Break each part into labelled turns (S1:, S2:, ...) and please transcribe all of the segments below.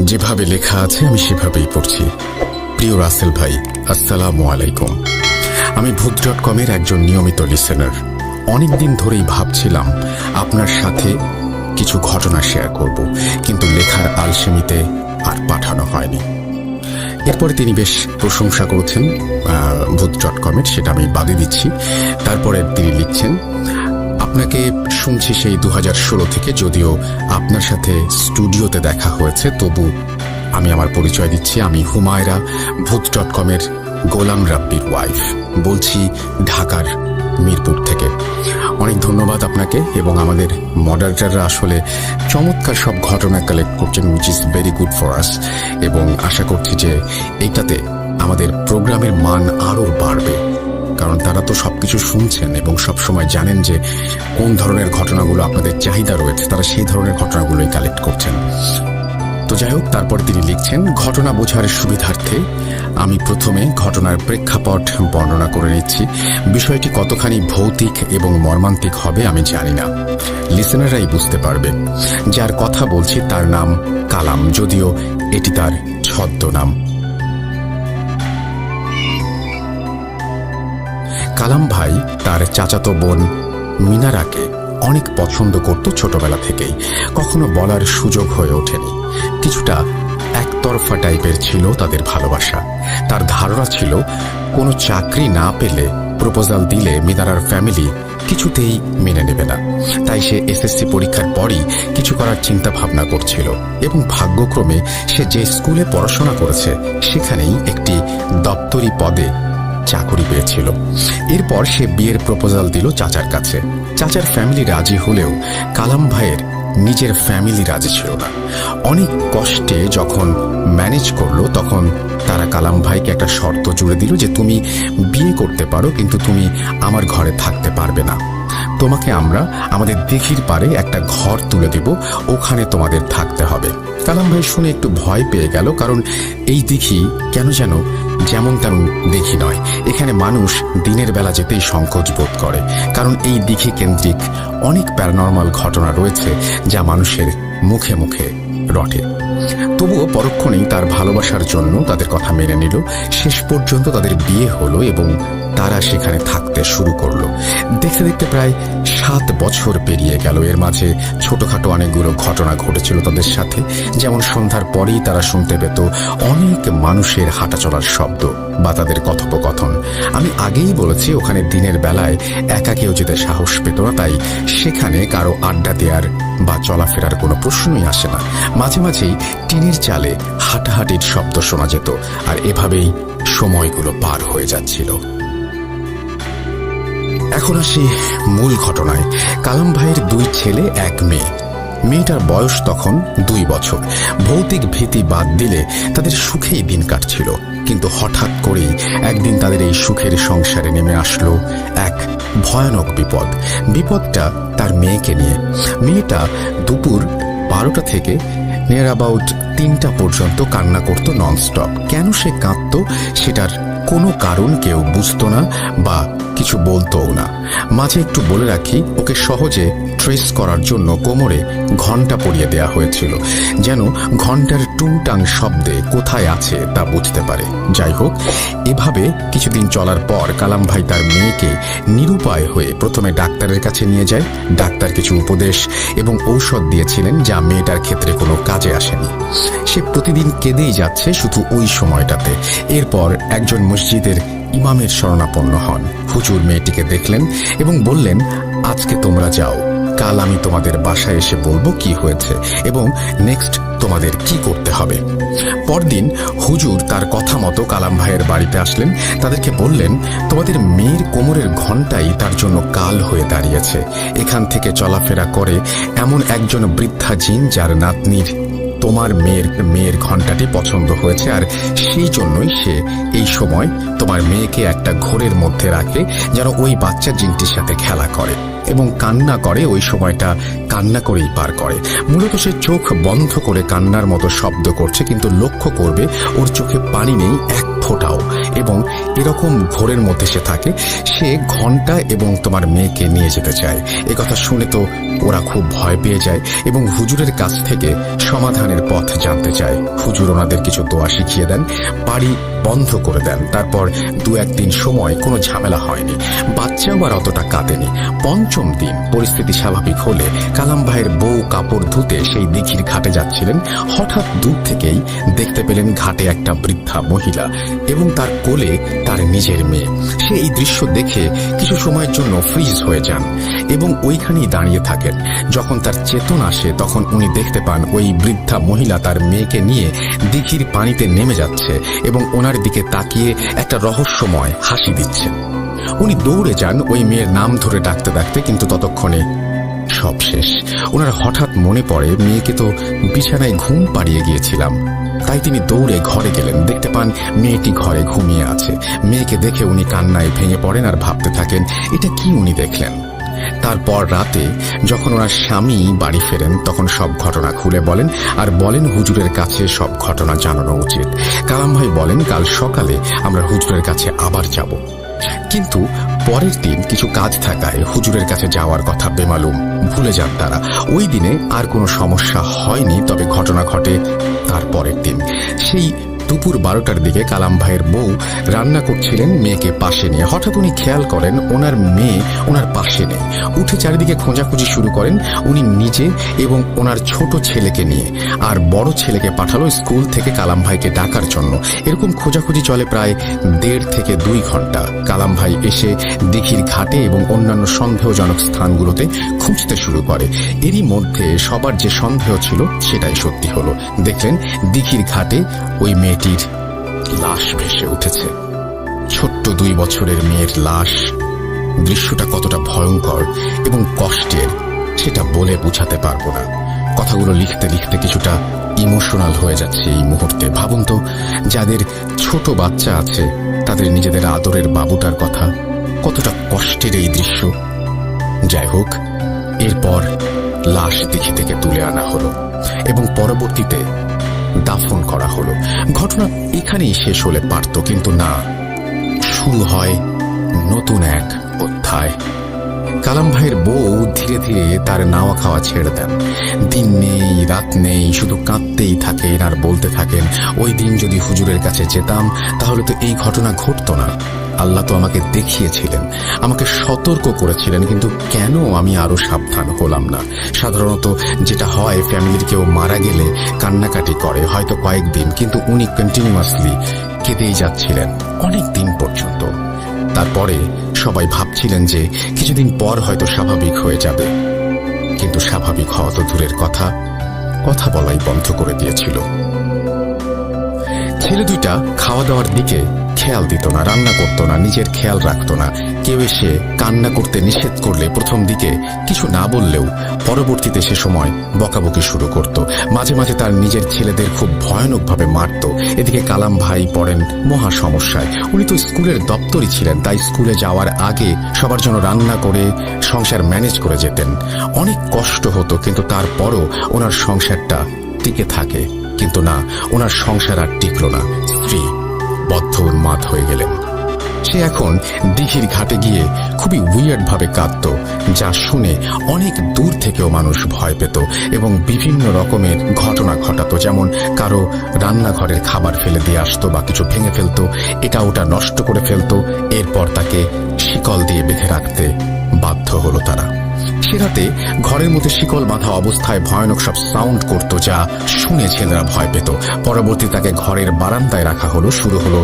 S1: যেভাবে লেখা আছে আমি সেভাবেই পড়ছি। প্রিয় রাসেল ভাই, আসসালামু আলাইকুম। আমি ভূত.com-এর একজন নিয়মিত লিসেনার। অনেকদিন ধরেই ভাবছিলাম আপনার সাথে কিছু ঘটনা শেয়ার করব, কিন্তু লেখার আলসেমিতে আর পাঠানো হয়নি। এরপরে তিনি বেশ প্রশংসা করেছেন ভূত.com-এর, সেটা আমি বাদে দিচ্ছি। তারপরে তিনি লিখছেন, আপনাকে শুনছি সেই 2016 থেকে, যদিও আপনার সাথে স্টুডিওতে দেখা হয়েছে, তবু আমি আমার পরিচয় দিচ্ছি। আমি হুমায়রা, ভূত.com-এর গোলাম রাব্বির ওয়াইফ, বলছি ঢাকার মিরপুর থেকে। অনেক ধন্যবাদ আপনাকে, এবং আমাদের মডারেটররা আসলে চমৎকার সব ঘটনা কালেক্ট করছেন, which is very good for us, এবং আশা করছি যে এইটাতে আমাদের প্রোগ্রামের মান আরও বাড়বে, কারণ তারা তো সবকিছু শুনছেন এবং সবসময় জানেন যে কোন ধরনের ঘটনাগুলো আপনাদের চাহিদা রয়েছে, তারা সেই ধরনের ঘটনাগুলোই কালেক্ট করছেন। তো যাই হোক, তারপর তিনি লিখছেন, ঘটনা বোঝার সুবিধার্থে আমি প্রথমে ঘটনার প্রেক্ষাপট বর্ণনা করে নিচ্ছি। বিষয়টি কতখানি ভৌতিক এবং মর্মান্তিক হবে আমি জানি না, লিসেনাররাই বুঝতে পারবে। যার কথা বলছি তার নাম কালাম, যদিও এটি তার ছদ্মনাম। কালাম ভাই তার চাচাতো বোন মিনারাকে অনেক পছন্দ করত ছোটবেলা থেকেই, কখনো বলার সুযোগ হয়ে ওঠেনি। কিছুটা একতরফা টাইপের ছিল তাদের ভালোবাসা। তার ধারণা ছিল কোনো চাকরি না পেলে প্রপোজাল দিলে মিনারার ফ্যামিলি কিছুতেই মেনে নেবে না, তাই সে এসএসসি পরীক্ষার পরই কিছু করার চিন্তা ভাবনা করছিল, এবং ভাগ্যক্রমে সে যে স্কুলে পড়াশোনা করেছে সেখানেই একটি দপ্তরি পদে চাকরি পেয়েছিল। এরপর সে বিয়ের প্রপোজাল দিল চাচার কাছে। চাচার ফ্যামিলি রাজি হলেও কালাম ভাইয়ের নিজের ফ্যামিলি রাজি ছিল না। অনেক কষ্টে যখন ম্যানেজ করলো, তখন তারা কালাম ভাইকে একটা শর্ত জুড়ে দিল যে তুমি বিয়ে করতে পারো, কিন্তু তুমি আমার ঘরে থাকতে পারবে না। তোমাকে আমরা আমাদের দিঘির পাড়ে একটা ঘর তুলে দেব, ওখানে তোমাদের থাকতে হবে। কালাম ভাই শুনে একটু ভয় পেয়ে গেল, কারণ এই দিঘি কেন যেন যেমন তেমন দিঘি নয়। এখানে মানুষ দিনের বেলা যেতেই সংকোচ বোধ করে, কারণ এই দিঘি কেন্দ্রিক অনেক প্যারানর্মাল ঘটনা রয়েছে যা মানুষের মুখে মুখে রটে। তবুও পরক্ষণেই তার ভালোবাসার জন্য তাদের কথা মেনে নিল। শেষ পর্যন্ত তাদের বিয়ে হলো এবং তারা সেখানে থাকতে শুরু করলো। দেখতে দেখতে প্রায় 7 বছর পেরিয়ে গেল। এর মাঝে ছোটখাটো অনেকগুলো ঘটনা ঘটেছিল তাদের সাথে, যেমন সন্ধ্যার পরেই তারা শুনতে পেত অনেক মানুষের হাঁটাচলার শব্দ বা তাদের কথোপকথন। আমি আগেই বলেছি ওখানে দিনের বেলায় একা কেউ যেতে সাহস পেত না, তাই সেখানে কারো আড্ডা দেওয়ার বা চলাফেরার কোনো প্রশ্নই আসে না। মাঝে মাঝেই টিনের চালে হাঁটাহাঁটির শব্দ শোনা যেত, আর এভাবেই সময়গুলো পার হয়ে যাচ্ছিল। এখন আসি মূল ঘটনায়। কালাম ভাইয়ের 2 ছেলে 1 মেয়ে। মেয়েটার বয়স তখন 2 বছর। ভৌতিক ভীতি বাদ দিলে তাদের সুখেই দিন কাটছিল, কিন্তু হঠাৎ করেই একদিন তাদের এই সুখের সংসারে নেমে আসলো এক ভয়ানক বিপদ। বিপদটা তার মেয়েকে নিয়ে। মেয়েটা দুপুর 12টা থেকে নিয়ার অ্যাবাউট 3টা পর্যন্ত কান্না করত ননস্টপ। কেন সে কাঁদত সেটার কোনো কারণ কেউ বুঝতো না বা কিছু বলতোও না। মাঝে একটু বলে রাখি, ওকে সহজে ট্রেস করার জন্য কোমরে ঘণ্টা পরিয়ে দেয়া হয়েছিল, যেন ঘণ্টার টুংটাং শব্দে কোথায় আছে তা বুঝতে পারে। যাই হোক, এভাবে কিছুদিন চলার পর কালাম ভাই তার মেয়েকে নিরুপায় হয়ে প্রথমে ডাক্তারের কাছে নিয়ে যায়। ডাক্তার কিছু উপদেশ এবং ঔষধ দিয়েছিলেন যা মেয়েটার ক্ষেত্রে কোনো কাজে আসেনি। সে প্রতিদিন কেঁদেই যাচ্ছে, শুধু ওই সময়টাতে। এরপর একজন মসজিদের ইমামের শরণাপন্ন হন। হুজুর মেয়েটিকে দেখলেন এবং বললেন, আজকে তোমরা যাও, কাল আমি তোমাদের বাসায় এসে বলবো কি হয়েছে এবং নেক্সট তোমাদের কি করতে হবে। পরদিন হুজুর তার কথা মতো কালাম ভাইয়ের বাড়িতে আসলেন। তাদেরকে বললেন, তোমাদের মেয়ের কোমরের ঘণ্টাই তার জন্য কাল হয়ে দাঁড়িয়েছে। এখান থেকে চলাফেরা করে এমন একজন বৃদ্ধা জিন যার নাতনির তোমার মেয়ের ঘণ্টাটি পছন্দ হয়েছে, আর সেই জন্যই সে এই সময় তোমার মেয়েকে একটা ঘোরের মধ্যে রাখে যেন ওই বাচ্চা জিনটির সাথে খেলা করে। এবং কান্না করে, ওই সময়টা কান্না করেই পার করে। মূলত সে চোখ বন্ধ করে কান্নার মতো শব্দ করছে, কিন্তু লক্ষ্য করবে ওর চোখে পানি নেই এক ফোঁটাও, এবং এরকম ঘোরের মধ্যে সে থাকে। সে ঘন্টা এবং তোমার মেয়েকে নিয়ে যেতে চায়। একথা শুনে তো ওরা খুব ভয় পেয়ে যায় এবং হুজুরের কাছ থেকে সমাধানের পথ জানতে চায়। হুজুর ওনাদের কিছু দোয়া শিখিয়ে দেন, বাড়ি বন্ধ করে দেন। তারপর 2-1 দিন সময় কোনো ঝামেলা হয়নি, বাচ্চাও আর অতটা কাঁদেনি। 5ম দিন পরিস্থিতি স্বাভাবিক হলে কালাম ভাইয়ের বউ কাপড় ধুতে সেই দিঘির ঘাটে যাচ্ছিলেন। হঠাৎ দূর থেকেই দেখতে পেলেন ঘাটে একটা বৃদ্ধা মহিলা এবং তার কোলে তার নিজের মেয়ে। সে এই দৃশ্য দেখে কিছু সময়ের জন্য ফ্রিজ হয়ে যান এবং ওইখানেই দাঁড়িয়ে থাকেন। যখন তার চেতন আসে তখন উনি দেখতে পান ওই বৃদ্ধা মহিলা তার মেয়েকে নিয়ে দিঘির পানিতে নেমে যাচ্ছে এবং ওনার দিকে তাকিয়ে একটা রহস্যময় হাসি দিচ্ছেন। উনি দৌড়ে যান ওই মেয়ের নাম ধরে ডাকতে ডাকতে, কিন্তু ততক্ষণে সব শেষ। ওনার হঠাৎ মনে পড়ে মেয়েকে তো বিছানায় ঘুম পাড়িয়ে গিয়েছিলাম। তাই তিনি দৌড়ে ঘরে গেলেন, দেখতে পান মেয়েটি ঘরে ঘুমিয়ে আছে। মেয়েকে দেখে উনি কান্নায় ভেঙে পড়েন আর ভাবতে থাকেন এটা কি উনি দেখলেন। তারপর রাতে যখন ওনার স্বামী বাড়ি ফেরেন তখন সব ঘটনা খুলে বলেন আর বলেন হুজুরের কাছে সব ঘটনা জানানো উচিত। কালাম ভাই বলেন কাল সকালে আমরা হুজুরের কাছে আবার যাব, কিন্তু পরের দিন কিছু কাজ থাকায় হুজুরের কাছে যাওয়ার কথা বেমালুম ভুলে যান তারা। ওই দিনে আর কোনো সমস্যা হয়নি, তবে ঘটনা ঘটে তার পরের দিন। সেই দুপুর 12টার দিকে কালাম ভাইয়ের বউ রান্না করছিলেন মেয়েকে পাশে নিয়ে। হঠাৎ উনি খেয়াল করেন ওনার মেয়ে ওনার পাশে নেই। উঠে চারিদিকে খোঁজাখুঁজি শুরু করেন উনি নিজে এবং ওনার ছোট ছেলেকে নিয়ে, আর বড় ছেলেকে পাঠালো স্কুল থেকে কালাম ভাইকে ডাকার জন্য। এরকম খোঁজাখুঁজি চলে প্রায় 1.5 থেকে 2 ঘন্টা। কালাম ভাই এসে দিঘির ঘাটে এবং অন্যান্য সন্দেহজনক স্থানগুলোতে খুঁজতে শুরু করে। এরই মধ্যে সবার যে সন্দেহ ছিল সেটাই সত্যি হলো। দেখলেন দিঘির ঘাটে ওই মেয়েটির লাশ ভেসে উঠেছে, ছোট্ট 2 বছরের মেয়ের লাশ। দৃশ্যটা কতটা ভয়ঙ্কর এবং কষ্টের সেটা বলে বোঝাতে পারবো না। কথাগুলো লিখতে লিখতে কিছুটা ইমোশনাল হয়ে যাচ্ছে এই মুহূর্তে। ভাবুন তো, যাদের ছোট বাচ্চা আছে তাদের নিজেদের আদরের বাবুটার কথা, কতটা কষ্টের এই দৃশ্য। যাই হোক, এরপর লাশ দিঘি থেকে তুলে আনা হলো এবং পরবর্তীতে দাফন করা হলো। ঘটনা এখানেই শেষ হলে পারত, কিন্তু না, শুরু হয় নতুন এক অধ্যায়। কালাম ভাইয়ের বউ ধীরে ধীরে তার নাওয়া খাওয়া ছেড়ে দেন। দিন নেই রাত নেই, শুধু কাঁদতেই থাকেন আর বলতে থাকেন ওই দিন যদি হুজুরের কাছে যেতাম তাহলে তো এই ঘটনা ঘটতো না। আল্লাহ তো আমাকে দেখিয়েছিলেন, আমাকে সতর্ক করেছিলেন, কিন্তু কেন আমি আরো সাবধান হলাম না? সাধারণত যেটা হয়, ফ্যামিলির কেউ মারা গেলে কান্নাকাটি করে হয়তো কয়েকদিন, কিন্তু উনি কন্টিনিউয়াসলি কেঁদেই যাচ্ছিলেন অনেক দিন পর্যন্ত। তারপরে সবাই ভাবছিলেন যে কিছুদিন পর হয়তো স্বাভাবিক হয়ে যাবে, কিন্তু স্বাভাবিক হওয়া তো দূরের কথা, কথা বলাই বন্ধ করে দিয়েছিল। ছেলে দুইটা খাওয়া দাওয়ার দিকে খেয়াল দিত না, রান্না করতো না, নিজের খেয়াল রাখতো না। কেউ এসে কান্না করতে নিষেধ করলে প্রথম দিকে কিছু না বললেও পরবর্তীতে সে সময় বকাবকি শুরু করত। মাঝে মাঝে তার নিজের ছেলেদের খুব ভয়ানকভাবে মারত। এদিকে কালাম ভাই পড়েন মহা সমস্যায়। উনি তো স্কুলের দপ্তরি ছিলেন, তাই স্কুলে যাওয়ার আগে সবার জন্য রান্না করে সংসার ম্যানেজ করে যেতেন। অনেক কষ্ট হতো, কিন্তু তারপরও ওনার সংসারটা টিকে থাকে। কিন্তু না, ওনার সংসার আর টিকল না। স্ত্রী বদ্ধ উন্মাদ হয়ে গেলেন। সে এখন দিঘির ঘাটে গিয়ে খুবই উইয়ার্ড ভাবে কাঁদত, যা শুনে অনেক দূর থেকেও মানুষ ভয় পেত এবং বিভিন্ন রকমের ঘটনা ঘটাতো। যেমন কারো রান্নাঘরের খাবার ফেলে দিয়ে আসতো বা কিছু ভেঙে ফেলতো, এটা ওটা নষ্ট করে ফেলতো। এরপর তাকে শিকল দিয়ে বেঁধে রাখতে বাধ্য হলো তারা। সে রাতে ঘরের মধ্যে শিকল বাঁধা অবস্থায় ভয়ানক সব সাউন্ড করত, যা শুনে ছেলেরা ভয় পেত। পরবর্তী তাকে ঘরের বারান্দায় রাখা হলো। শুরু হলো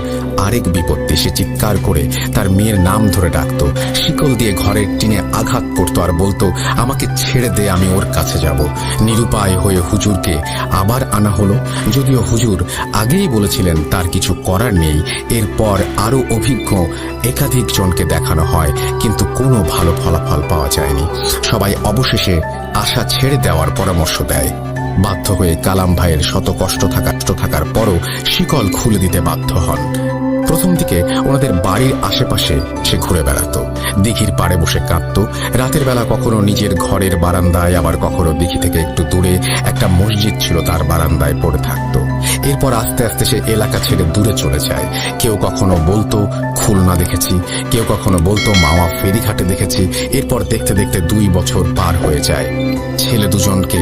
S1: আরেক বিপত্তি। সে চিৎকার করে তার মেয়ের নাম ধরে ডাকত, শিকল দিয়ে ঘরের টিনে আঘাত করতো আর বলতো আমাকে ছেড়ে দে, আমি ওর কাছে যাব। নিরুপায় হয়ে হুজুরকে আবার আনা হলো, যদিও হুজুর আগেই বলেছিলেন তার কিছু করার নেই। এরপর আরো অভিজ্ঞ একাধিক জনকে দেখানো হয়, কিন্তু কোনো ভালো ফলাফল পাওয়া যায়নি। সবাই অবশেষে আশা ছেড়ে দেওয়ার পরামর্শ দেয়। বাধ্য হয়ে কালাম ভাইয়ের শত কষ্ট থাকার পরও শিকল খুলে দিতে বাধ্য হন। প্রথম দিকে ওনাদের বাড়ির আশেপাশে সে ঘুরে বেড়াতো, দিঘির পাড়ে বসে কাঁদতো। রাতের বেলা কখনো নিজের ঘরের বারান্দায়, আবার কখনো দিঘি থেকে একটু দূরে একটা মসজিদ ছিল তার বারান্দায় পড়ে থাকতো। এরপর আস্তে আস্তে সে এলাকা ছেড়ে দূরে চলে যায়। কেউ কখনো বলতো খুলনা দেখেছি, কেউ কখনো বলতো মাওয়া ফেরিঘাটে দেখেছি। এরপর দেখতে দেখতে 2 বছর পার হয়ে যায়। ছেলে দুজনকে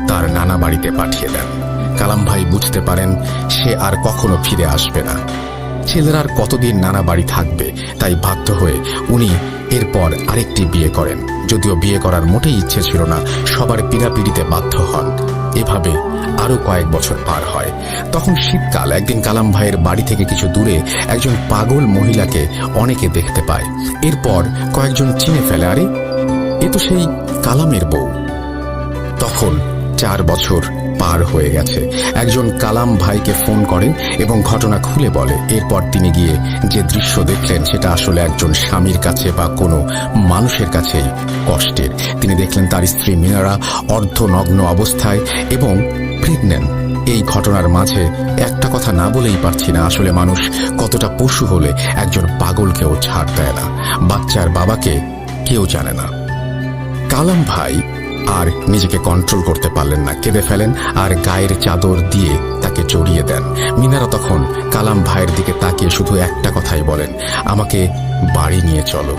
S1: তার নানা বাড়িতে পাঠিয়ে দেন। কালাম ভাই বুঝতে পারেন সে আর কখনো ফিরে আসবে না। ছেলেরা আর কতদিন নানা বাড়ি থাকবে, তাই বাধ্য হয়ে উনি এরপর আরেকটি বিয়ে করেন। যদিও বিয়ে করার মোটেই ইচ্ছে ছিল না, সবার পীড়াপিড়িতে বাধ্য হন। এভাবে আরো কয়েক বছর পার হয়। তখন শীতকাল। একদিন কালাম ভাইয়ের বাড়ি থেকে কিছু দূরে একজন পাগল মহিলাকে অনেকে দেখতে পায়। এরপর কয়েকজন চিনে ফেলে, আরে এ তো সেই কালামের বউ। তখন 4 বছর পার হয়ে গেছে। একজন কালাম ভাইকে ফোন করেন এবং ঘটনা খুলে বলে। এরপর তিনি গিয়ে যে দৃশ্য দেখলেন সেটা আসলে একজন স্বামীর কাছে বা কোনো মানুষের কাছেই কষ্টের। তিনি দেখলেন তার স্ত্রী মিনারা অর্ধনগ্ন অবস্থায় এবং প্রেগন্যান্ট। এই ঘটনার মাঝে একটা কথা না বলেই পারছি না, আসলে মানুষ কতটা পশু হলে একজন পাগলকেও ছাড় দেয় না। বাচ্চার বাবাকে কেউ জানে না। কালাম ভাই আর নিজেকে কন্ট্রোল করতে পারলেন না, কেঁদে ফেলেন আর গায়ের চাদর দিয়ে তাকে জড়িয়ে দেন। মিনারা তখন কালাম ভাইয়ের দিকে তাকিয়ে শুধু একটা কথাই বলেন, আমাকে বাড়ি নিয়ে চলো।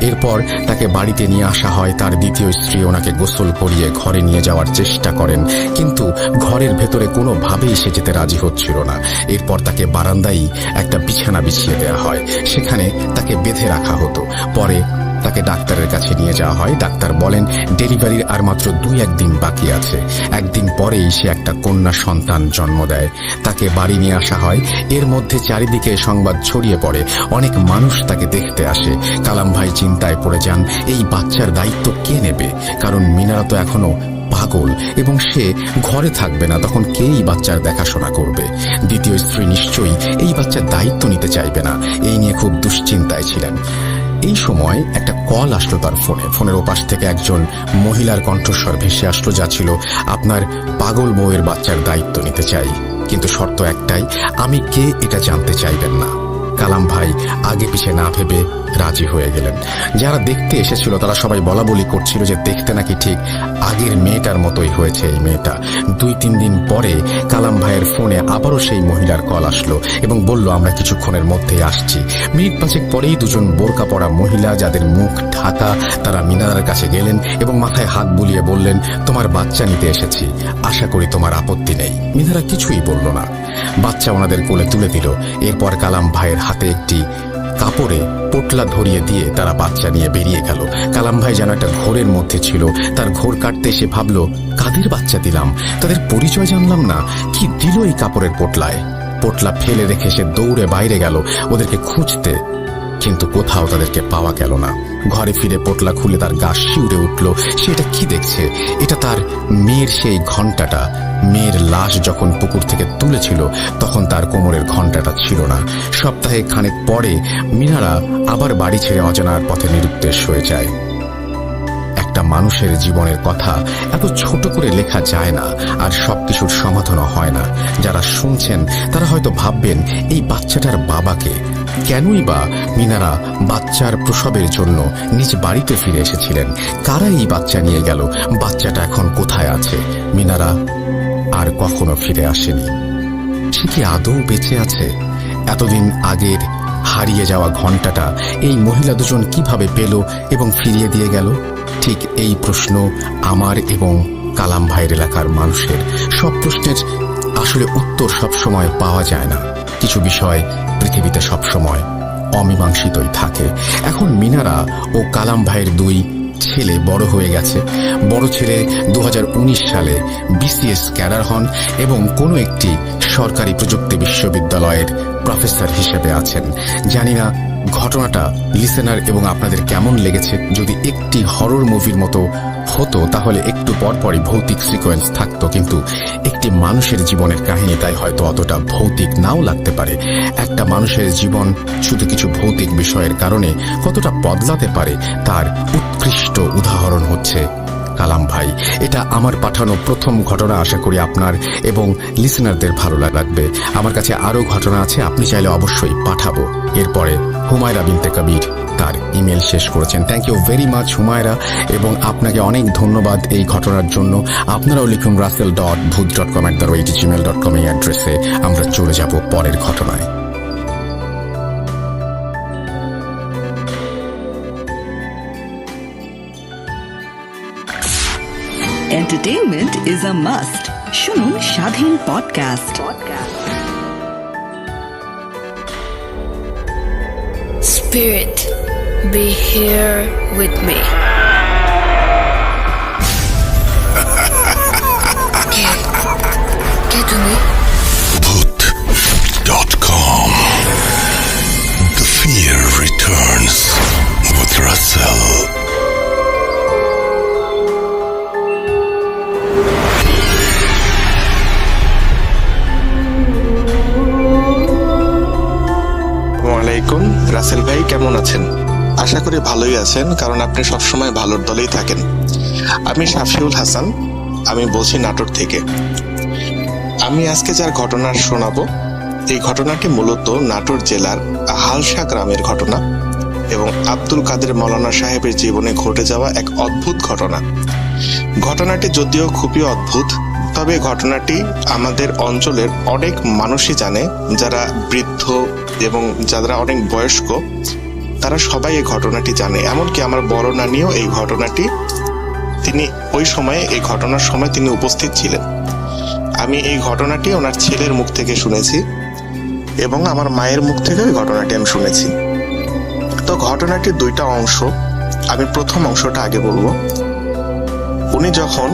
S1: এরপর তাকে বাড়িতে নিয়ে আসা হয়। তার দ্বিতীয় স্ত্রী ওনাকে গোসল করিয়ে ঘরে নিয়ে যাওয়ার চেষ্টা করেন, কিন্তু ঘরের ভেতরে কোনোভাবেই সে যেতে রাজি হচ্ছিল না। এরপর তাকে বারান্দায় একটা বিছানা বিছিয়ে দেওয়া হয়, সেখানে তাকে বেঁধে রাখা হতো। পরে তাকে ডাক্তারের কাছে নিয়ে যাওয়া হয়। ডাক্তার বলেন ডেলিভারির আর মাত্র 2-1 দিন বাকি আছে। 1 দিন পরেই সে একটা কন্যা সন্তান জন্ম দেয়। তাকে বাড়ি নিয়ে আসা হয়। এর মধ্যে চারিদিকে সংবাদ ছড়িয়ে পড়ে, অনেক মানুষ তাকে দেখতে আসে। কালাম ভাই চিন্তায় পড়ে যান, এই বাচ্চার দায়িত্ব কে নেবে? কারণ মিনারা তো এখনো পাগল এবং সে ঘরে থাকবে না, তখন কেই বাচ্চার দেখাশোনা করবে? দ্বিতীয় স্ত্রী নিশ্চয়ই এই বাচ্চার দায়িত্ব নিতে চাইবে না। এই নিয়ে খুব দুশ্চিন্তায় ছিলেন। এই সময় একটা কল আসলো তার ফোনে। ফোনের ওপাশ থেকে একজন মহিলার কণ্ঠস্বর ভেসে আসলো, যা ছিল, আপনার পাগল বউয়ের বাচ্চার দায়িত্ব নিতে চাই, কিন্তু শর্ত একটাই, আমি কে এটা জানতে চাইবেন না। কালাম ভাই আগে পিছে না ভেবে রাজি হয়ে গেলেন। যারা দেখতে এসেছিল তারা সবাই বলা বলি করছিল যে দেখতে নাকি ঠিক আগের মেয়েটার মতোই হয়েছে এই মেয়েটা। 2-3 দিন পরে কালাম ভাইয়ের ফোনে আবারও সেই মহিলার কল আসলো এবং বলল, আমরা কিছুক্ষণের মধ্যেই আসছি। মিনিট 5 পরেই দুজন বোরকা পরা মহিলা, যাদের মুখ ঢাকা, তারা মিনারার কাছে গেলেন এবং মাথায় হাত বুলিয়ে বললেন, তোমার বাচ্চা নিতে এসেছি, আশা করি তোমার আপত্তি নেই। মিনারা কিছুই বলল না। বাচ্চা ওনাদের কোলে তুলে দিল। এরপর কালাম ভাইয়ের হাতে একটি কাপড়ে পোটলা ধরিয়ে দিয়ে তারা বাচ্চা নিয়ে বেরিয়ে গেল। কালাম ভাই যেন একটা ঘোরের মধ্যে ছিল। তার ঘোর কাটতে এসে ভাবল, কাদের বাচ্চা দিলাম? তাদের পরিচয় জানলাম না, কি দিল এই কাপড়ের পোটলায়? পোটলা ফেলে রেখে সে দৌড়ে বাইরে গেল ওদেরকে খুঁজতে, কিন্তু কোথাও তাদেরকে পাওয়া গেল না। ঘরে ফিরে পোটলা খুলে তার গা শিউরে উঠল। সে এটা কি দেখছে? এটা তার মেয়ের সেই ঘণ্টাটা। মেয়ের লাশ যখন পুকুর থেকে তুলেছিল তখন তার কোমরের ঘণ্টাটা ছিল না। সপ্তাহে খানেক পরে মিনারা আবার বাড়ি ছেড়ে অজানার পথে নিরুদ্দেশ হয়ে যায়। একটা মানুষের জীবনের কথা এত ছোট করে লেখা যায় না, আর সবকিছুর সমাধানও হয় না। যারা শুনছেন তারা হয়তো ভাববেন, এই বাচ্চাটার বাবাকে? কেনই বা মিনারা বাচ্চার প্রসবের জন্য নিজ বাড়িতে ফিরে এসেছিলেন? কারা এই বাচ্চা নিয়ে গেল? বাচ্চাটা এখন কোথায় আছে? মিনারা আর কখনো ফিরে আসেনি। সে কি আদৌ বেঁচে আছে? এতদিন আগের হারিয়ে যাওয়া ঘণ্টাটা এই মহিলা দুজন কিভাবে পেল এবং ফিরিয়ে দিয়ে গেল? ঠিক এই প্রশ্ন আমার এবং কালাম ভাইয়ের এলাকার মানুষের। সব প্রশ্নের আসলে উত্তর সবসময় পাওয়া যায় না। কিছু বিষয় পৃথিবীতে সবসময় অমীমাংসিতই থাকে। এখন মিনারা ও কালাম ভাইয়ের 2 ছেলে বড় হয়ে গেছে। বড় ছেলে 2019 সালে BCS ক্যাডার হন এবং কোনো একটি সরকারি প্রযুক্তি বিশ্ববিদ্যালয়ের প্রফেসর হিসেবে আছেন। জানি না ঘটনাটা লিসেনার এবং আপনাদের কেমন লেগেছে। যদি একটি হরর মুভির মতো হতো তাহলে একটু পরপরই ভৌতিক সিকোয়েন্স থাকতো, কিন্তু একটি মানুষের জীবনের কাহিনী, তাই হয়তো অতটা ভৌতিক নাও লাগতে পারে। একটা মানুষের জীবন শুধু কিছু ভৌতিক বিষয়ের কারণে কতটা বদলাতে পারে তার উৎকৃষ্ট উদাহরণ হচ্ছে কালাম ভাই, এটা আমার পাঠানো প্রথম ঘটনা। আশা করি আপনার এবং লিসেনারদের ভালো লাগবে। আমার কাছে আরও ঘটনা আছে, আপনি চাইলে অবশ্যই পাঠাবো। এরপরে হুমায়রা বিনতে কবির তার ইমেল শেষ করেছেন। Thank you very much Humaira, এবং আপনাকে অনেক ধন্যবাদ এই ঘটনার জন্য। আপনারাও লিখুন russell.bhuj.com@gmail.com এই অ্যাড্রেসে। আমরা চলে যাব পরের ঘটনায়।
S2: Entertainment is a must. শুনুন স্বাধীন podcast.
S3: Spirit, be here with me. কে তুমি?
S4: Bhuj.com. The fear returns with Russell.
S5: ওয়ালাইকুম। রাসেল ভাই কেমন আছেন? আশা করি ভালোই আছেন, কারণ আপনি সবসময় ভালোর দলেই থাকেন। আমি শাফিউল হাসান, আমি বলছি নাটোর থেকে। আমি আজকে যার ঘটনা শোনাবো, এই ঘটনাটি মূলত নাটোর জেলার হালসা গ্রামের ঘটনা এবং আব্দুল কাদের মৌলানা সাহেবের জীবনে ঘটে যাওয়া এক অদ্ভুত ঘটনা। ঘটনাটি যদিও খুবই অদ্ভুত, তবে ঘটনাটি আমাদের অঞ্চলের অনেক মানুষই জানে। যারা বৃদ্ধ এবং যারা অনেক বয়স্ক, তারা সবাই এই ঘটনাটি জানে। এমনকি আমার বড় নানিও এই ঘটনাটি, তিনি ওই সময়ে, এই ঘটনার সময় তিনি উপস্থিত ছিলেন। আমি এই ঘটনাটি ওনার ছেলের মুখ থেকে শুনেছি এবং আমার মায়ের মুখ থেকে এই ঘটনাটি আমি শুনেছি। তো ঘটনাটির দুইটা অংশ, আমি প্রথম অংশটা আগে বলবো। উনি যখন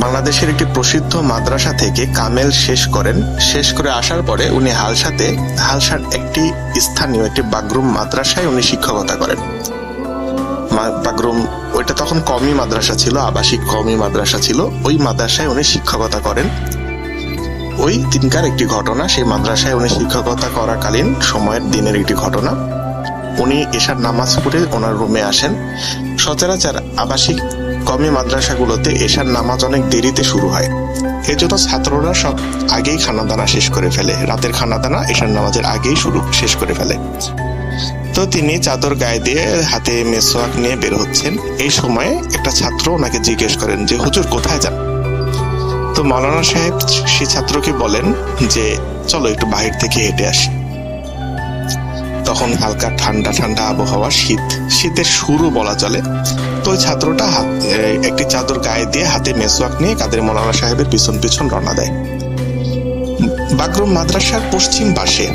S5: বাংলাদেশের একটি প্রসিদ্ধ মাদ্রাসা থেকে কামেল শেষ করে আসার পরে উনি হালসার একটি স্থানীয় একটি বাগরুম মাদ্রাসায় উনি শিক্ষকতা করেন। বাগরুম ওইটা তখন কওমি মাদ্রাসা ছিল, আবাসিক কওমি মাদ্রাসা ছিল। ওই মাদ্রাসায় উনি শিক্ষকতা করেন। ওই দিনকার একটি ঘটনা, সেই মাদ্রাসায় উনি শিক্ষকতা করাকালীন সময়ের দিনের একটি ঘটনা। উনি এশার নামাজ পড়ে ওনার রুমে আসেন। সচরাচর আবাসিক কওমি মাদ্রাসাগুলোতে এশার নামাজ অনেক দেরিতে শুরু হয়, এজন্য ছাত্ররা সব আগেই খানাদানা শেষ করে ফেলে। রাতের খানাদানা এশার নামাজের আগেই শেষ করে ফেলে। তো তিনি চাদর গায়ে দিয়ে হাতে মেসওয়াক নিয়ে বের হচ্ছেন। এই সময়ে একটা ছাত্র ওনাকে জিজ্ঞেস করেন যে, হুজুর কোথায় যান? তো মৌলানা সাহেব সেই ছাত্রকে বলেন যে, চলো একটু বাহির থেকে হেঁটে আসি। তখন হালকা ঠান্ডা ঠান্ডা আবহাওয়া, শীতের শুরু বলা চলে। তো ওই ছাত্রটা একটি চাদর গায়ে দিয়ে হাতে মেসওয়াক নিয়ে কাদের মৌলানা সাহেবের পিছন পিছন রওনা দেয়। বাগরুম মাদ্রাসার পশ্চিম পাশে,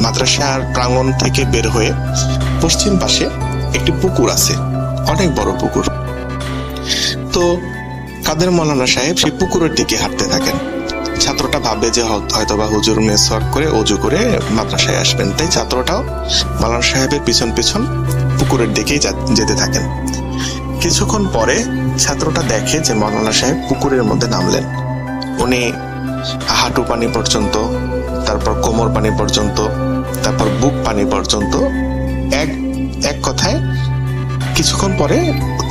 S5: মাদ্রাসার প্রাঙ্গণ থেকে বের হয়ে পশ্চিম পাশে একটি পুকুর আছে, অনেক বড় পুকুর। তো কাদের মৌলানা সাহেব সেই পুকুরের দিকে হাঁটতে থাকেন। ছাত্রটা ভাবে যে হয়তোবা হুজুর মেসওয়াক করে ওযু করে মাদ্রাসায় আসবেন, তাই ছাত্রটাও মৌলানা সাহেবের পিছন পিছন পুকুরের দিকেই যেতে থাকেন। কিছুক্ষণ পরে ছাত্রটা দেখে যে মৌলানা সাহেব পুকুরের মধ্যে নামলেন। উনি হাঁটু পানি পর্যন্ত, তারপর কোমর পানি পর্যন্ত, তারপর বুক পানি পর্যন্ত, এক কথায় কিছুক্ষণ পরে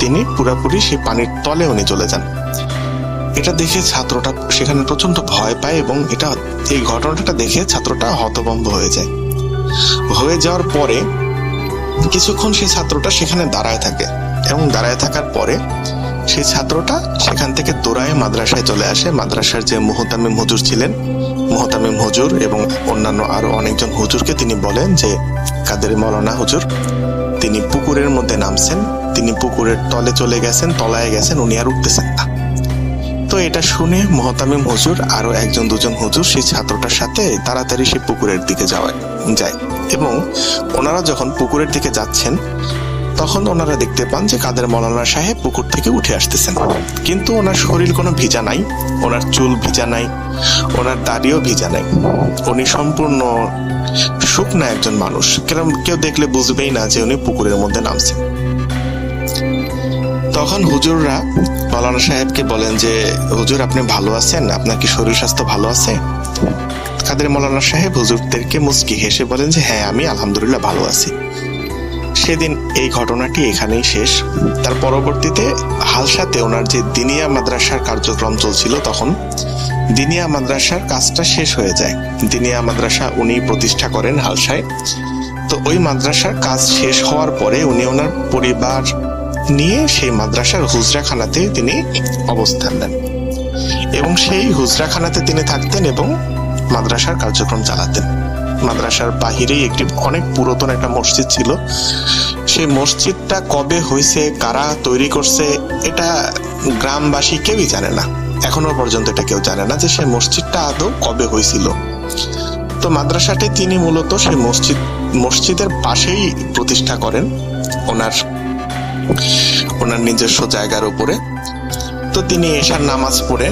S5: তিনি পুরাপুরি সেই পানির তলে উনি চলে যান। এটা দেখে ছাত্রটা সেখানে প্রচন্ড ভয় পায় এবং এই ঘটনাটা দেখে ছাত্রটা হতভম্ব হয়ে যায়। হয়ে যাওয়ার পরে কিছুক্ষণ সেই ছাত্রটা সেখানে দাঁড়ায় থাকে এবং দাঁড়ায় থাকার পরে সেই ছাত্রটা সেখান থেকে দৌড়ায় মাদ্রাসায় চলে আসে। মাদ্রাসার যে মুহতামিম হুজুর ছিলেন, মুহতামিম হুজুর এবং অন্যান্য আরো অনেকজন হুজুরকে তিনি বলেন যে, কাদের মৌলানা হুজুর তিনি পুকুরের মধ্যে নামছেন, তিনি পুকুরের তলে চলে গেছেন, তলায় গেছেন, উনি আর উঠতেছেন না। তো এটা শুনে মুহতামিম হুজুর আরো একজন দুজন হুজুর সেই ছাত্রটার সাথে তাড়াতাড়ি সেই পুকুরের দিকে যায় এবং ওনারা যখন পুকুরের দিকে যাচ্ছেন তখন ওনারা দেখতে পান যে কাদের মৌলানা সাহেব পুকুর থেকে উঠে আসতেছেন, কিন্তু ওনার শরীর কোনো ভিজা নাই, ওনার চুল ভিজা নাই, ওনার দাড়িও ভিজা নাই। উনি সম্পূর্ণ শুকনা একজন মানুষ, কেউ দেখলে বুঝবেই না যে উনি পুকুরের মধ্যে নামছেন। তখন হুজুররা মৌলানা সাহেবকে বলেন যে, হুজুর আপনি ভালো আছেন? আপনার কি শরীর স্বাস্থ্য ভালো আছে? কাদের মৌলানা সাহেব হুজুরদেরকে মুচকি হেসে বলেন যে, হ্যাঁ আমি আলহামদুলিল্লাহ ভালো আছি। সেদিন এই ঘটনাটি এখানেই শেষ। তার পরবর্তীতে হালসাতে ওনার যে দিনিয়া মাদ্রাসার কার্যক্রম চলছিল, তখন দিনিয়া মাদ্রাসার কাজটা শেষ হয়ে যায়। দিনিয়া মাদ্রাসা উনি প্রতিষ্ঠা করেন হালসায়। তো ওই মাদ্রাসার কাজ শেষ হওয়ার পরে উনি ওনার পরিবার নিয়ে সেই মাদ্রাসার হুজরাখানাতে তিনি অবস্থান নেন এবং সেই হুজরাখানাতে তিনি থাকতেন এবং মাদ্রাসার কার্যক্রম চালাতেন। মাদ্রাসার বাহিরেই একটি অনেক পুরাতন একটা মসজিদ ছিল। সেই মসজিদটা কবে হয়েছে, কারা তৈরি করছে, এটা গ্রামবাসী কেউই জানে না। এখনো পর্যন্ত এটা কেউ জানে না যে সেই মসজিদটা আদৌ কবে হয়েছিল। তো মাদ্রাসাটি তিনি মূলত সেই মসজিদের পাশেই প্রতিষ্ঠা করেন ওনার নিজস্ব জায়গার উপরে। তো তিনি এশার নামাজ পড়ে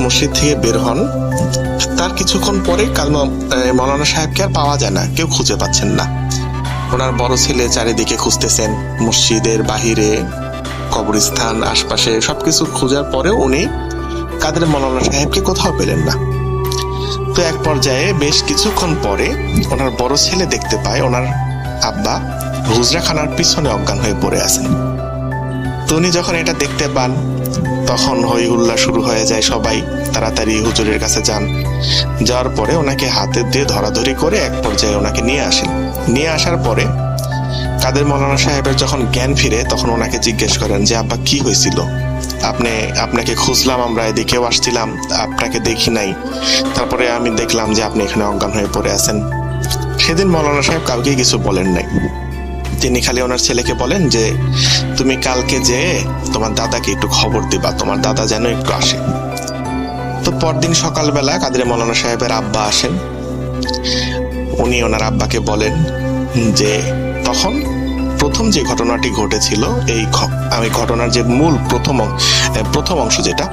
S5: মসজিদ থেকে বের হন। তার কিছুক্ষণ পরে মৌলানা সাহেবকে আর পাওয়া যায় না, কেউ খুঁজে পাচ্ছেন না। ওনার বড় ছেলে চারিদিকে খুঁজতেছেন, মসজিদের বাহিরে, কবরস্থান, আশপাশে সবকিছু খোঁজার পরেও উনি কাদের মৌলানা সাহেবকে কোথাও পেলেন না। তো এক পর্যায়ে বেশ কিছুক্ষণ পরে ওনার বড় ছেলে দেখতে পায় ওনার আব্বা হুজরাখানার পিছনে অজ্ঞান হয়ে পড়ে আছেন। তো উনি যখন এটা দেখতে পান তখন হই হুল্লা শুরু হয়ে যায়, সবাই তাড়াতাড়ি হুজুরের কাছে যান। যাওয়ার পরে ওনাকে হাতে দিয়ে ধরাধরি করে এক পর্যায়ে ওনাকে নিয়ে আসেন। নিয়ে আসার পরে কাদের মৌলানা সাহেবের যখন জ্ঞান ফিরে তখন ওনাকে জিজ্ঞেস করেন যে আব্বা কি হয়েছিল, আপনাকে খুঁজলাম, আমরা এদিকেও আসছিলাম, আপনাকে দেখি নাই, তারপরে আমি দেখলাম যে আপনি এখানে অজ্ঞান হয়ে পড়ে আছেন। সেদিন মৌলানা সাহেব কাউকে কিছু বলেন নাই। তিনি খালি ওনার ছেলেকে বলেন যে তুমি কালকে যেয়ে তোমার দাদাকে একটু খবর দিবা, তোমার দাদা যেন একটু আসে। তো পরদিন সকালবেলা কাদের মৌলানা সাহেবের আব্বা আসেন। উনি ওনার আব্বাকে বলেন যে তখন প্রথম যে ঘটনাটি ঘটেছিল, আমি ঘটনার যে মূল প্রথম অংশ যেটা,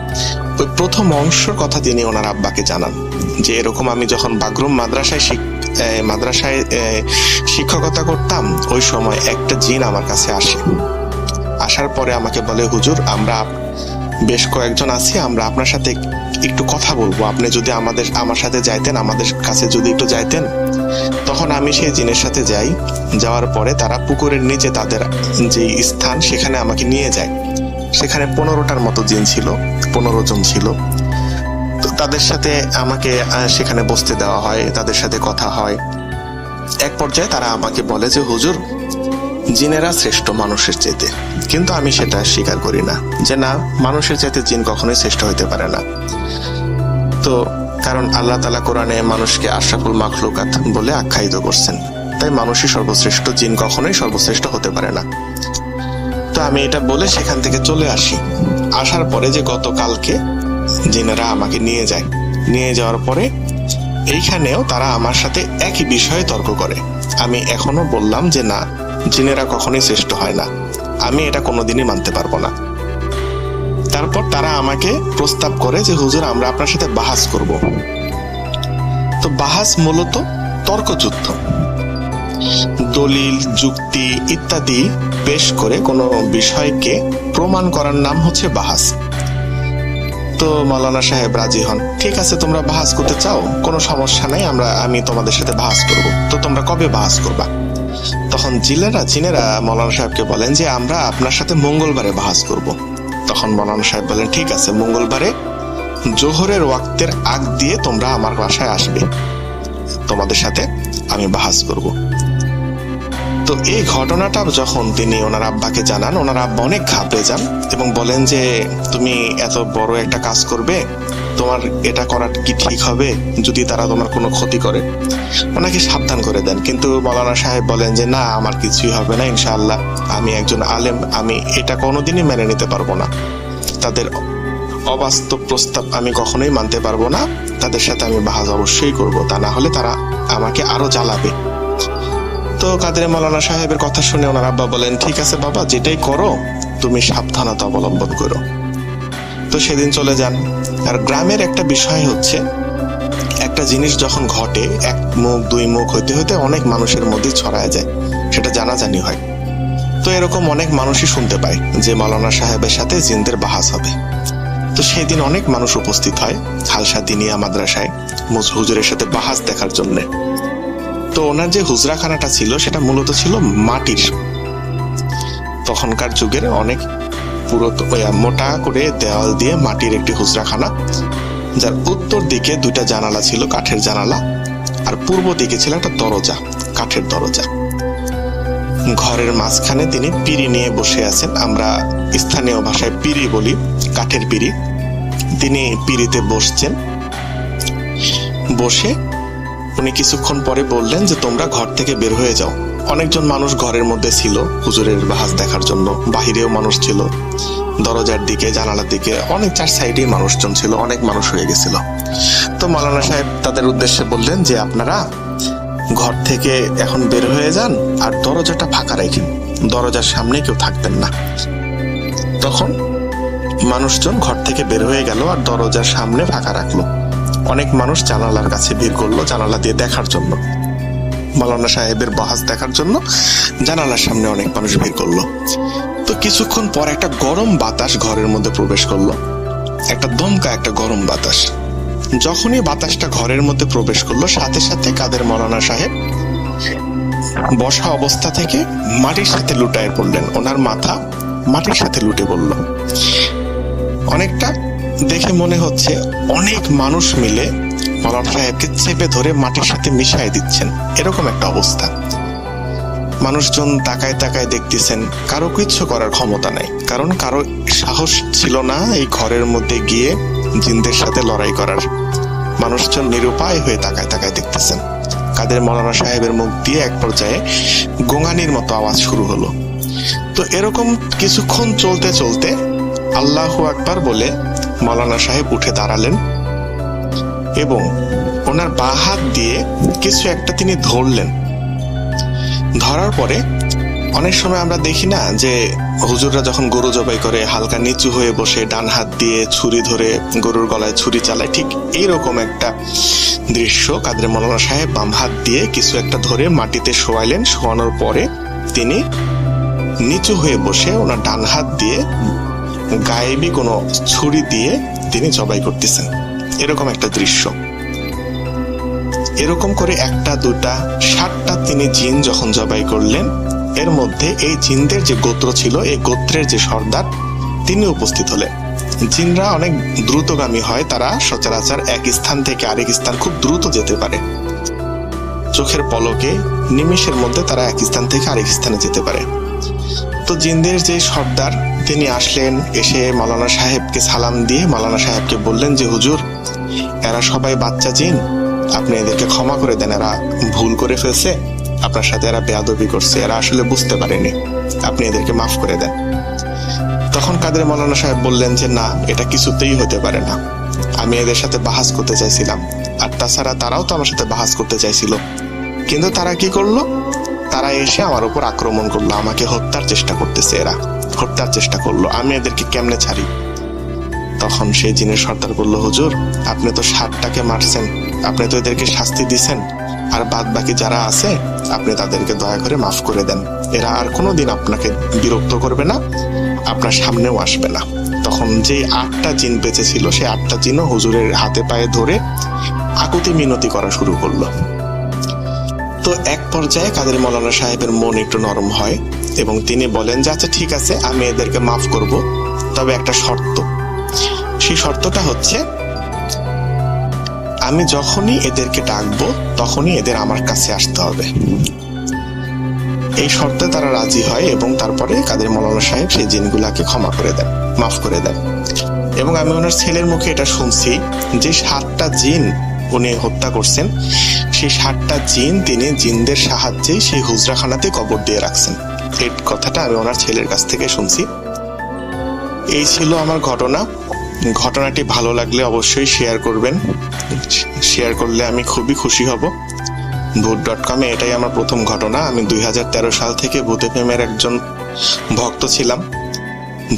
S5: ওই প্রথম অংশের কথা তিনি ওনার আব্বাকে জানান যে এরকম আমি যখন বাগরুম মাদ্রাসায় শিক্ষকতা করতাম, ওই সময় একটা জিন আমার কাছে আসে। আসার পরে আমাকে বলে, হুজুর আমরা বেশ কয়েকজন আছি, আমরা আপনার সাথে একটু কথা বলবো, আপনি যদি আমার সাথে যাইতেন, আমাদের কাছে যদি একটু যাইতেন। তখন আমি সেই জিনের সাথে যাই। যাওয়ার পরে তারা পুকুরের নিচে তাদের যে স্থান সেখানে আমাকে নিয়ে যায়। সেখানে 15টার মতো জিন ছিল, 15 জন ছিল। তো তাদের সাথে আমাকে সেখানে বসতে দেওয়া হয়, তাদের সাথে কথা হয়। এক পর্যায়ে তারা আমাকে বলে যে হুজুর জিনেরা শ্রেষ্ঠ মানুষের চাইতে, কিন্তু আমি সেটা স্বীকার করি না, যে না, মানুষের চাইতে জিন কখনোই শ্রেষ্ঠ হইতে পারে না। তো কারণ আল্লাহ তাআলা কোরআনে মানুষকে আশরাফুল মাখলুকাত বলে আখ্যায়িত করছেন, তাই মানুষই সর্বশ্রেষ্ঠ, জিন কখনোই সর্বশ্রেষ্ঠ হতে পারে না। তো আমি এটা বলে সেখান থেকে চলে আসি। আসার পরে যে গতকালকে জিনেরা আমাকে নিয়ে যায়, নিয়ে যাওয়ার পরে এইখানেও তারা আমার সাথে একই বিষয়ে তর্ক করে। আমি এখনো বললাম যে না, জিনেরা কখনোই শ্রেষ্ঠ হয় না, আমি এটা কোনোদিনই মানতে পারবো না। তারপর তারা আমাকে প্রস্তাব করে যে হুজুর আমরা আপনার সাথে বাহাস করব। তো বাহাস মূলত তর্কযুদ্ধ, দলিল, যুক্তি ইত্যাদি পেশ করে কোনো বিষয়কে প্রমাণ করার নাম হচ্ছে বাহাস। তো মাওলানা সাহেব রাজি হন, ঠিক আছে তোমরা বাহাস করতে চাও, কোনো সমস্যা নাই, আমি তোমাদের সাথে বাহাস করব। তো তোমরা কবে বাহাস করবা? তখন জিনেরা মাওলানা সাহেবকে বলেন যে আমরা আপনার সাথে মঙ্গলবারে বাহাস করব। তখন মাওলানা সাহেব বলেন ঠিক আছে, মঙ্গলবারে জোহরের ওয়াক্তের আগ দিয়ে তোমরা আমার বাসায় আসবে, তোমাদের সাথে আমি বাহাস করব। তো এই ঘটনাটা যখন তিনি ওনার আব্বাকে জানান, ওনার আব্বা অনেক ঘাবড়ে যান এবং বলেন যে তুমি এত বড় একটা কাজ করবে, তোমার এটা করা কি ঠিক হবে? যদি তারা তোমার কোনো ক্ষতি করে। ওনাকে সাবধান করে দেন, কিন্তু মাওলানা সাহেব বলেন যে না, আমার কিছুই হবে না ইনশাআল্লাহ, আমি একজন আলেম, আমি এটা কোনোদিনই মেনে নিতে পারবো না, তাদের অবাস্তব প্রস্তাব আমি কখনোই মানতে পারবো না, তাদের সাথে আমি বাহাস অবশ্যই করব, তা না হলে তারা আমাকে আরো জ্বালাবে। তো কাদের মাওলানা সাহেবের কথা শুনে ওনার আব্বা বলেন ঠিক আছে বাবা, যেটাই করো তুমি সাবধানতা অবলম্বন করো। তো সেদিন চলে যান। আর গ্রামের একটা বিষয় হচ্ছে, একটা জিনিস যখন ঘটে, এক মুখ দুই মুখ হইতে হইতে অনেক মানুষের মধ্যে ছড়ায় যায়, সেটা জানাজানি হয়। তো এরকম অনেক মানুষই শুনতে পায় যে মাওলানা সাহেবের সাথে জিনদের বাহাস হবে। তো সেদিন অনেক মানুষ উপস্থিত হয় হালসা দিনিয়া মাদ্রাসায় হুজুরের সাথে বাহাস দেখার জন্য। তো ওনার যে হুজরাখানাটা ছিল সেটা মূলত ছিল তখনকার যুগের অনেক মোটা করে দেওয়াল দিয়ে মাটির একটি হুজরাখানা, যার উত্তর দিকে 2টা জানালা ছিল, কাঠের জানালা, আর পূর্ব দিকে ছিল একটা দরজা, কাঠের দরজা। ঘরের মাঝখানে তিনি পিঁড়ি নিয়ে বসে আছেন, আমরা স্থানীয় ভাষায় পিঁড়ি বলি, কাঠের পিঁড়ি। তিনি পিঁড়িতে বসছেন। বসে উনি কিছুক্ষণ পরে বললেন যে তোমরা ঘর থেকে বের হয়ে যাও। অনেকজন মানুষ ঘরের মধ্যে ছিল হুজুরের বাহাজ দেখার জন্য, বাহিরেও মানুষ ছিল, দরজার দিকে, জানালার দিকে, অনেক 4 সাইডেই মানুষজন ছিল, অনেক মানুষ হয়ে গেছিল। তো মাওলানা সাহেব তাদের উদ্দেশ্যে বললেন যে আপনারা ঘর থেকে এখন বের হয়ে যান আর দরজাটা ফাঁকা রাখেন, দরজার সামনে কেউ থাকবেন না। তখন মানুষজন ঘর থেকে বের হয়ে গেল আর দরজার সামনে ফাঁকা রাখলো। অনেক মানুষ জানালার কাছে ভিড় করলো, জানালা দিয়ে দেখার জন্য, মাওলানা সাহেবের বাহাজ দেখার জন্য জানালার সামনে অনেক মানুষ ভিড় করলো। তো কিছুক্ষণ পর একটা গরম বাতাস ঘরের মধ্যে প্রবেশ করলো, একটা দমকা, একটা গরম বাতাস। যখনই বাতাসটা ঘরের মধ্যে প্রবেশ করলো, সাথে সাথে কাদের মাওলানা সাহেব বসা অবস্থা থেকে মাটির সাথে লুটায় পড়লেন, ওনার মাথা মাটির সাথে লুটে পড়ল। অনেকটা দেখে মনে হচ্ছে অনেক মানুষ মিলে মাওলানা সাহেবকে চেপে ধরে মাটির সাথে মিশাই দিচ্ছেন, এরকম একটা অবস্থা। মানুষজন তাকায় তাকায় দেখতেছেন, কারো কিচ্ছু করার ক্ষমতা নাই, কারণ কারো সাহস ছিল না এই ঘরের মধ্যে গিয়ে জিনদের সাথে লড়াই করার। মানুষজন নিরুপায় হয়ে তাকায় তাকায় দেখতেছেন। কাদের মাওলানা সাহেবের মুখ দিয়ে এক পর্যায়ে গোঙানির মতো আওয়াজ শুরু হলো। তো এরকম কিছুক্ষণ চলতে চলতে আল্লাহু আকবার বলে মাওলানা সাহেব উঠে দাঁড়ালেন এবং ওনার বাঁ হাত দিয়ে কিছু একটা তিনি ধরলেন। ধরার পরে অনেক সময় আমরা দেখি না যে হুজুররা যখন গরু জবাই করে হালকা নিচু হয়ে বসে ডান হাত দিয়ে ছুরি ধরে গরুর গলায় ছুরি চালায়, ঠিক এইরকম একটা দৃশ্য কাদের মাওলানা সাহেব বাম হাত দিয়ে কিছু একটা ধরে মাটিতে শোয়াইলেন। শোয়ানোর পরে তিনি নিচু হয়ে বসে ওনার ডান হাত দিয়ে গায়েবী কোনো ছুরি দিয়ে তিনি জবাই করতেছেন, এরকম একটা দৃশ্য। এরকম করে 1টা 2টা 7টা তিনি জিন যখন জবাই করলেন, এর মধ্যে এই জিনদের যে গোত্র ছিল, এই গোত্রের যে সর্দার তিনি উপস্থিত হলেন। জিনরা অনেক দ্রুতগামী হয়, তারা সচরাচর এক স্থান থেকে আরেক স্থান খুব দ্রুত যেতে পারে, চোখের পলকে নিমেষের মধ্যে তারা এক স্থান থেকে আরেক স্থানে যেতে পারে। তো জিনদের যে সর্দার তিনি আসলেন, এসে মাওলানা সাহেবকে সালাম দিয়ে মাওলানা সাহেবকে বললেন যে হুজুর, এরা সবাই বাচ্চা জিন, আপনি এদেরকে ক্ষমা করে দেন, এরা ভুল করে ফেলছে, আপনার সাথে এরা বেয়াদবি করছে, এরা আসলে বুঝতে পারেনি, আপনি এদেরকে মাফ করে দেন। তখন কাদের মাওলানা সাহেব বললেন যে না, এটা কিছুতেই হতে পারে না, আমি এদের সাথে বাহাস করতে চাইছিলাম, আর তাছাড়া তারাও তো আমার সাথে বাহাস করতে চাইছিল, কিন্তু তারা কি করলো, তারা এসে আমার উপর আক্রমণ করলো, আমাকে হত্যার চেষ্টা করতেছে, এরা হত্যার চেষ্টা করলো, আমি এদেরকে কেমনে ছাড়ি? তখন সেই জিনের সর্দার বলল, হুজুর, আপনি তো 7টাকে মারছেন, আপনি তো এদেরকে শাস্তি দিছেন, আর বাদ বাকি যারা আছে আপনি তাদেরকে দয়া করে মাফ করে দেন, এরা আর কোনোদিন আপনাকে বিরক্ত করবে না, আপনার সামনেও আসবে না। তখন যে 8টা জিন বেঁচে ছিল, সেই 8টা জিনও হুজুরের হাতে পায়ে ধরে আকুতি মিনতি করা শুরু করলো। তো এক পর্যায়ে কাদের মাওলানা সাহেবের মন একটু নরম হয় এবং তিনি বলেন যে আচ্ছা ঠিক আছে, আমি এদেরকে মাফ করব, তবে একটা শর্ত। সেই শর্তটা হচ্ছে, আমি যখনই এদেরকে ডাকবো তখনই এদের আমার কাছে আসতে হবে। এই শর্তে তারা রাজি হয় এবং তারপরে কাদের মাওলানা সাহেব সেই জিনগুলাকে ক্ষমা করে দেন, মাফ করে দেন। এবং আমি ওনার ছেলের মুখে এটা শুনছি যে 7টা জিন উনি হত্যা করছেন, সেই 7টা জিন তিনি জিনদের সাহায্যেই সেই হুজরাখানাতে কবর দিয়ে রাখছেন। এই কথাটা আমি ওনার ছেলের কাছ থেকে শুনছি। এই ছিল আমার ঘটনা। ঘটনাটি ভালো লাগলে অবশ্যই শেয়ার করবেন, শেয়ার করলে আমি খুবই খুশি হব। ভূত.com এটাই আমার প্রথম ঘটনা। আমি 2013 সাল থেকে ভূত এফএমের একজন ভক্ত ছিলাম।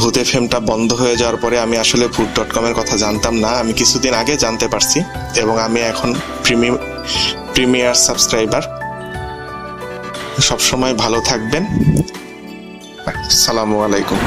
S5: ভূত এফএমটা বন্ধ হয়ে যাওয়ার পরে আমি আসলে ভূত.com এর কথা জানতাম না, আমি কিছুদিন আগে জানতে পারছি এবং আমি এখন প্রিমিয়ার সাবস্ক্রাইবার। সবসময় ভালো থাকবেন। আসসালামু আলাইকুম।